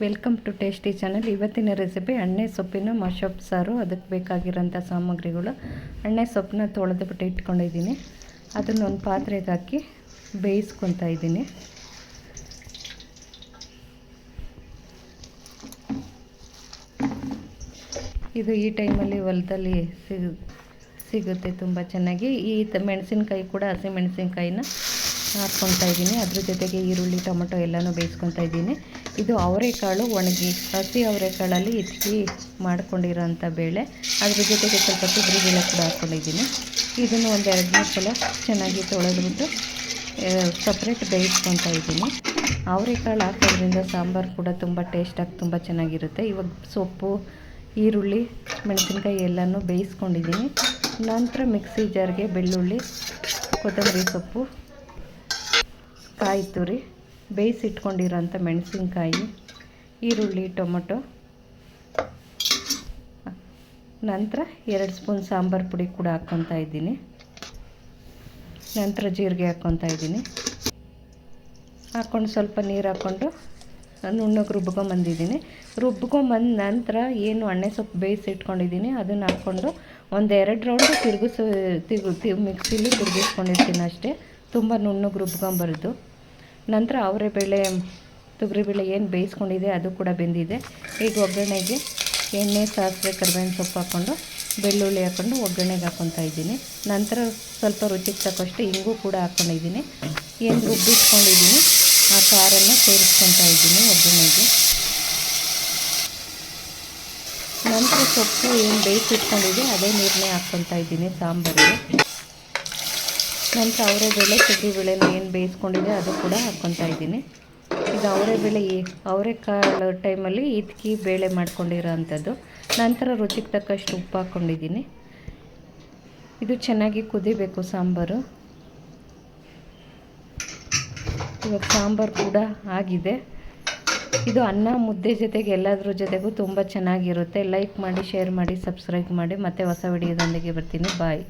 Welcome to tasty channel. ಇವತ್ತಿನ recipe ಎಣ್ಣೆ ಸೊಪ್ಪಿನ ಮಶಪ್ ಸಾರು. ಅದಕ್ಕೆ ಬೇಕಾಗಿರೋಂಥ ಸಾಮಗ್ರಿಗಳು: ಎಣ್ಣೆ ಸೊಪ್ಪನ್ನ ತೊಳೆದುಬಿಟ್ಟು ಇಟ್ಕೊಂಡಿದ್ದೀನಿ. ಅದನ್ನು ಒಂದು ಪಾತ್ರೆಗೆ ಹಾಕಿ ಬೇಯಿಸ್ಕೊತಾ ಇದ್ದೀನಿ. ಇದು ಈ ಟೈಮಲ್ಲಿ ಹೊಲದಲ್ಲಿ ಸಿಗುತ್ತೆ ತುಂಬ ಚೆನ್ನಾಗಿ. ಈ ಮೆಣಸಿನ್ಕಾಯಿ ಕೂಡ ಹಸಿ ಮೆಣಸಿನ್ಕಾಯಿನ ಹಾಕ್ಕೊತಾ ಇದ್ದೀನಿ. ಅದ್ರ ಜೊತೆಗೆ ಈರುಳ್ಳಿ, ಟೊಮೊಟೊ ಎಲ್ಲನೂ ಬೇಯಿಸ್ಕೊತಾ ಇದ್ದೀನಿ. ಇದು ಅವರೆಕಾಳು ಒಣಗಿ, ಹಸಿ ಅವರೆಕಾಳಲ್ಲಿ ಇಟ್ಕಿ ಮಾಡ್ಕೊಂಡಿರೋಂಥ ಬೇಳೆ. ಅದ್ರ ಜೊತೆಗೆ ಸ್ವಲ್ಪ ತೊಗರಿಬೇಳೆ ಕೂಡ ಹಾಕ್ಕೊಂಡಿದ್ದೀನಿ. ಇದನ್ನು ಒಂದು 2-3 ಸಲ ಚೆನ್ನಾಗಿ ತೊಳೆದ್ಬಿಟ್ಟು ಸಪ್ರೇಟ್ ಬೇಯಿಸ್ಕೊತಾ ಇದ್ದೀನಿ. ಅವರೆಕಾಳು ಹಾಕೋದ್ರಿಂದ ಸಾಂಬಾರು ಕೂಡ ತುಂಬ ಟೇಸ್ಟಾಗಿ ತುಂಬ ಚೆನ್ನಾಗಿರುತ್ತೆ. ಇವಾಗ ಸೊಪ್ಪು, ಈರುಳ್ಳಿ, ಮೆಣಸಿನ್ಕಾಯಿ ಎಲ್ಲನೂ ಬೇಯಿಸ್ಕೊಂಡಿದ್ದೀನಿ. ನಂತರ ಮಿಕ್ಸಿ ಜಾರ್ಗೆ ಬೆಳ್ಳುಳ್ಳಿ, ಕೊತ್ತಂಬರಿ ಸೊಪ್ಪು, ಕಾಯಿ ತುರಿ, ಬೇಯಿಸಿಟ್ಕೊಂಡಿರೋಂಥ ಮೆಣಸಿನ್ಕಾಯಿ, ಈರುಳ್ಳಿ, ಟೊಮೊಟೊ, ನಂತರ 2 ಸ್ಪೂನ್ ಸಾಂಬಾರು ಪುಡಿ ಕೂಡ ಹಾಕ್ಕೊತಾ ಇದ್ದೀನಿ. ನಂತರ ಜೀರಿಗೆ ಹಾಕ್ಕೊತಾ ಇದ್ದೀನಿ. ಹಾಕ್ಕೊಂಡು ಸ್ವಲ್ಪ ನೀರು ಹಾಕ್ಕೊಂಡು ನುಣ್ಣಗೆ ರುಬ್ಕೊಂಬಂದಿದ್ದೀನಿ. ರುಬ್ಕೊಂಬಂದ ನಂತರ ಏನು ಎಣ್ಣೆ ಸೊಪ್ಪು ಬೇಯಿಸಿಟ್ಕೊಂಡಿದ್ದೀನಿ ಅದನ್ನು ಹಾಕ್ಕೊಂಡು ಒಂದು 2 ರೌಂಡು ಮಿಕ್ಸಿಲಿ ತಿರುಗಿಸ್ಕೊಂಡಿರ್ತೀನಿ ಅಷ್ಟೇ. ತುಂಬ ನುಣ್ಣಗೆ ರುಬ್ಕೊಂಬಾರ್ದು. ನಂತರ ಅವರೆಬೇಳೆ, ತೊಗರಿಬೇಳೆ ಏನು ಬೇಯಿಸ್ಕೊಂಡಿದೆ ಅದು ಕೂಡ ಬೆಂದಿದೆ. ಈಗ ಒಗ್ಗರಣೆಗೆ ಎಣ್ಣೆ, ಸಾಸಿವೆ, ಕರಿಬೇವಿನ ಸೊಪ್ಪು ಹಾಕ್ಕೊಂಡು ಬೆಳ್ಳುಳ್ಳಿ ಹಾಕ್ಕೊಂಡು ಒಗ್ಗರಣೆಗೆ ಹಾಕ್ಕೊತಾ ಇದ್ದೀನಿ. ನಂತರ ಸ್ವಲ್ಪ ರುಚಿಗೆ ತಕ್ಕಷ್ಟು ಇಂಗು ಕೂಡ ಹಾಕ್ಕೊಂಡಿದ್ದೀನಿ. ಏನು ರುಬ್ಬಿಟ್ಕೊಂಡಿದ್ದೀನಿ ಆ ಸಾರನ್ನು ಸೇರಿಸ್ಕೊತಾ ಇದ್ದೀನಿ ಒಗ್ಗರಣೆಗೆ. ನಂತರ ಸೊಪ್ಪು ಏನು ಬೇಯಿಸಿಟ್ಕೊಂಡಿದೆ ಅದೇ ನೀರನ್ನೇ ಹಾಕ್ಕೊತಾ ಇದ್ದೀನಿ ಸಾಂಬಾರಿಗೆ. ನಂತರ ಅವರೆಬೇಳೆ, ತೊಗರಿಬೇಳೆನ ಏನು ಬೇಯಿಸ್ಕೊಂಡಿದೆ ಅದು ಕೂಡ ಹಾಕ್ಕೊತಾ ಇದ್ದೀನಿ. ಈಗ ಅವರೆಕಾಳು ಟೈಮಲ್ಲಿ ಇದ್ಕಿ ಬೇಳೆ ಮಾಡ್ಕೊಂಡಿರೋ ಅಂಥದ್ದು. ನಂತರ ರುಚಿಗೆ ತಕ್ಕಷ್ಟು ಉಪ್ಪು ಹಾಕ್ಕೊಂಡಿದ್ದೀನಿ. ಇದು ಚೆನ್ನಾಗಿ ಕುದಿಬೇಕು ಸಾಂಬಾರು. ಇವಾಗ ಸಾಂಬಾರು ಕೂಡ ಆಗಿದೆ. ಇದು ಅನ್ನ, ಮುದ್ದೆ ಜೊತೆಗೆ ಎಲ್ಲದ್ರ ಜೊತೆಗೂ ತುಂಬ ಚೆನ್ನಾಗಿರುತ್ತೆ. ಲೈಕ್ ಮಾಡಿ, ಶೇರ್ ಮಾಡಿ, ಸಬ್ಸ್ಕ್ರೈಬ್ ಮಾಡಿ. ಮತ್ತೆ ಹೊಸ ವಿಡಿಯೋದೊಂದಿಗೆ ಬರ್ತೀನಿ. ಬಾಯ್.